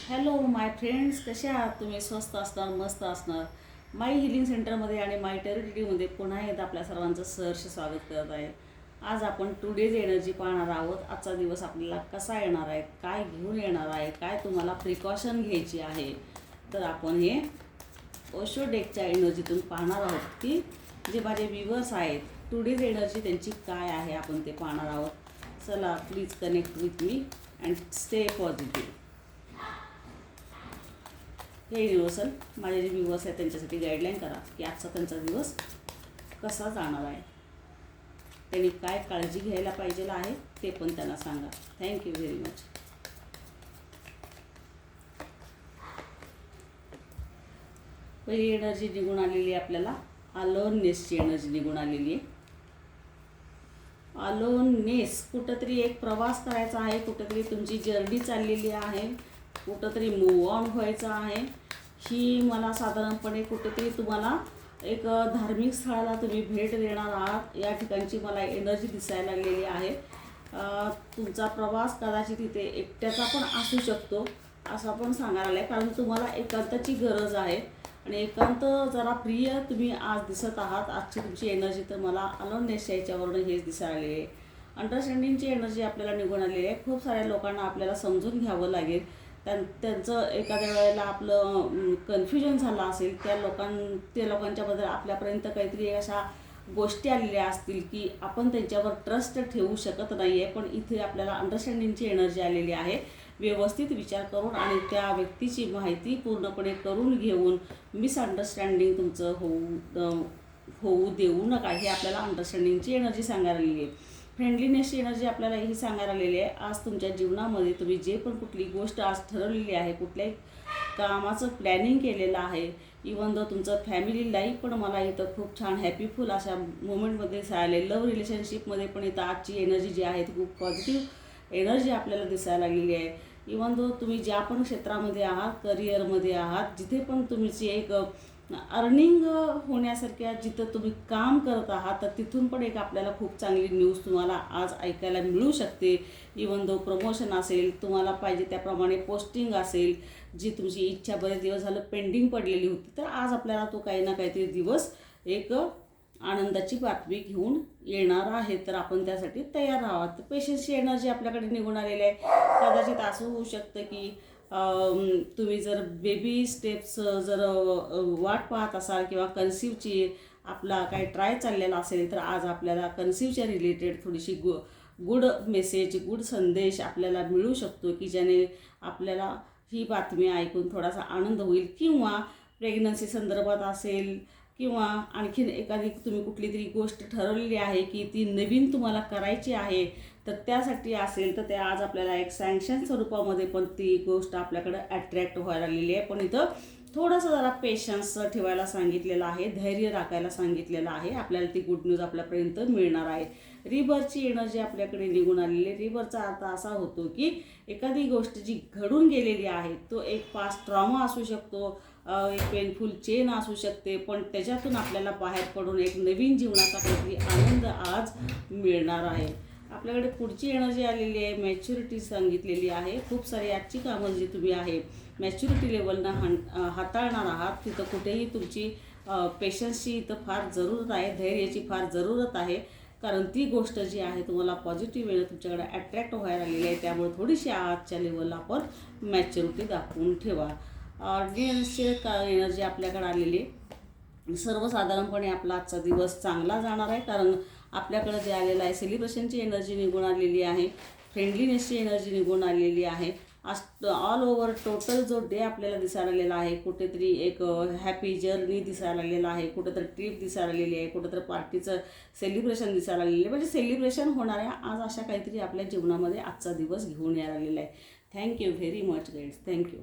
Hello माय friends, कसे आहात तुम्ही? स्वस्त असणार, मस्त असणार. माय हिलिंग सेंटरमध्ये आणि माय टेरिटरीमध्ये पुन्हा एकदा आपल्या सर्वांचं सहर्ष स्वागत करत आहे. आज आपण टुडेज एनर्जी पाहणार आहोत. आजचा दिवस आपल्याला कसा येणार आहे, काय घेऊन येणार आहे, काय तुम्हाला प्रिकॉशन घ्यायची आहे, तर आपण हे ओशो डेकच्या एनर्जीतून पाहणार आहोत की जे माझे व्ह्यूअर्स आहेत टुडेज एनर्जी त्यांची काय आहे, आपण ते पाहणार आहोत. चला, please connect with me and stay positive. हे युनिव्हर्सल माझे जे व्ह्यूअर्स आहेत त्यांच्यासाठी गाईडलाईन करा की आजचा त्यांचा दिवस कसा जाणार आहे, त्यांनी काय काळजी घ्यायला पाहिजे आहे ते पण त्यांना सांगा. Thank you very much. पहिली एनर्जी निघून आलेली आहे आपल्याला अलोननेसची एनर्जी निघून आलेली आहे. अलोननेस, कुठंतरी एक प्रवास करायचा आहे, कुठंतरी तुमची जर्नी चाललेली आहे, कुठंतरी मूव ऑन व्हायचं आहे. ही मला साधारणपणे कुठेतरी तुम्हाला एक धार्मिक स्थळाला तुम्ही भेट देणार आहात या ठिकाणची मला एनर्जी दिसायला लागलेली आहे. तुमचा प्रवास कदाचित इथे एकट्याचा पण असू शकतो असं पण सांगायला लागलं आहे, कारण तुम्हाला एकांताची गरज आहे आणि एकांत जरा प्रिय तुम्ही आज दिसत आहात. आजची तुमची एनर्जी तर मला अलोननेसच्या याच्यावरून हेच दिसायला आलेली आहे. अंडरस्टँडिंगची एनर्जी आपल्याला निघून आलेली आहे. खूप साऱ्या लोकांना आपल्याला समजून घ्यावं लागेल. त्यांचं एखाद्या वेळेला आपलं कन्फ्युजन झालं असेल, त्या लोकांच्याबद्दल आपल्यापर्यंत काहीतरी अशा गोष्टी आलेल्या असतील की आपण त्यांच्यावर ट्रस्ट ठेवू शकत नाही आहे, पण इथे आपल्याला अंडरस्टँडिंगची एनर्जी आलेली आहे. व्यवस्थित विचार करून आणि त्या व्यक्तीची माहिती पूर्णपणे करून घेऊन मिसअंडरस्टँडिंग तुमचं होऊ देऊ नका, हे आपल्याला अंडरस्टँडिंगची एनर्जी सांगायला आलेली आहे. फ्रेंडलीनेसची एनर्जी आपल्याला ही सांगायला आलेली आहे. आज तुमच्या जीवनामध्ये तुम्ही जे पण कुठली गोष्ट आज ठरवलेली आहे, कुठल्याही कामाचं प्लॅनिंग केलेलं आहे, इवन दो तुमचं फॅमिली लाईफ पण मला इथं खूप छान हॅपीफुल अशा मोमेंटमध्ये दिसायला, लव्ह रिलेशनशिपमध्ये पण इथं आजची एनर्जी जी आहे ती खूप पॉझिटिव्ह एनर्जी आपल्याला दिसायला लागलेली आहे. इवन दो तुम्ही ज्या पण क्षेत्रामध्ये आहात, करिअरमध्ये आहात, जिथे पण तुमची एक अर्निंग होण्यासारख्या जिथं तुम्ही काम करत आहात, तर तिथून पण एक आपल्याला खूप चांगली न्यूज तुम्हाला आज ऐकायला मिळू शकते. इवन दो प्रमोशन असेल, तुम्हाला पाहिजे त्याप्रमाणे पोस्टिंग असेल, जी तुमची इच्छा बरेच दिवस झालं पेंडिंग पडलेली होती, तर आज आपल्याला तो काही ना काहीतरी दिवस एक आनंदाची बातमी घेऊन येणार आहे, तर आपण त्यासाठी तयार आहात. पेशन्सची एनर्जी आपल्याकडे निघून आलेली आहे. कदाचित असं होऊ शकतं की तुम्ही जर बेबी स्टेप्स जर वाट पाहत असाल किंवा कन्सिव्हची आपला काही ट्राय चाललेला असेल, तर आज आपल्याला कन्सिव्हच्या रिलेटेड थोडीशी गुड मेसेज, गुड संदेश आपल्याला मिळू शकतो की ज्याने आपल्याला ही बातमी ऐकून थोडासा आनंद होईल. किंवा प्रेग्नन्सी संदर्भात असेल किंवा आणखीन एखादी तुम्ही कुठली तरी गोष्ट ठरवलेली आहे की ती नवीन तुम्हाला करायची आहे, तर त्यासाठी असेल तर ते आज आपल्याला एक सँक्शन स्वरूपामध्ये पण ती गोष्ट आपल्याकडं अट्रॅक्ट व्हायला लागलेली आहे. पण इथं थोडंसं जरा पेशन्स ठेवायला सांगितलेलं आहे, धैर्य राखायला सांगितलेलं आहे. आपल्याला ती गुड न्यूज आपल्यापर्यंत मिळणार आहे. रिबर्थची एनर्जी आपल्याकडे निघून आलेली आहे. रिबर्थचा अर्थ असा होतो की एखादी गोष्ट जी घडून गेलेली आहे, तो एक पास्ट ट्रॉमा असू शकतो, एक पेनफुल चेन असू शकते, पण त्याच्यातून आपल्याला बाहेर पडून एक नवीन जीवनाचा काहीतरी आनंद आज मिळणार आहे. आपल्याकडे पुढची एनर्जी आलेली आहे, मॅच्युरिटी सांगितलेली आहे. खूप सारी आजची कामं जी तुम्ही आहे मॅच्युरिटी लेवलनं हाताळणार आहात, तिथं कुठेही तुमची पेशन्सची इथं फार जरूरत आहे, धैर्याची फार जरूरत आहे, कारण ती गोष्ट जी आहे तुम्हाला पॉझिटिव्ह वेळेला तुमच्याकडे अट्रॅक्ट व्हायला लागलेली आहे. त्यामुळे थोडीशी आजच्या लेवलला आपण मॅच्युरिटी दाखवून ठेवा. ऑर्डियन्सची एनर्जी आपल्याकडे आलेली. सर्वसाधारणपणे आपला आजचा दिवस चांगला जाणार आहे, कारण आपल्याकडे जे आलेलं आहे सेलिब्रेशनची एनर्जी निघून आलेली आहे, फ्रेंडलीनेसची एनर्जी निघून आलेली आहे. आज ऑल ओव्हर टोटल जो डे आपल्याला दिसायला आलेला आहे, कुठेतरी एक हॅपी जर्नी दिसायला आलेला आहे, कुठेतरी ट्रिप दिसायला आलेली आहे, कुठेतरी पार्टीचं सेलिब्रेशन दिसायला आलेलं आहे. म्हणजे सेलिब्रेशन होणाऱ्या आज अशा काहीतरी आपल्या जीवनामध्ये आजचा दिवस घेऊन यायला आलेला आहे. Thank you very much guides. Thank you.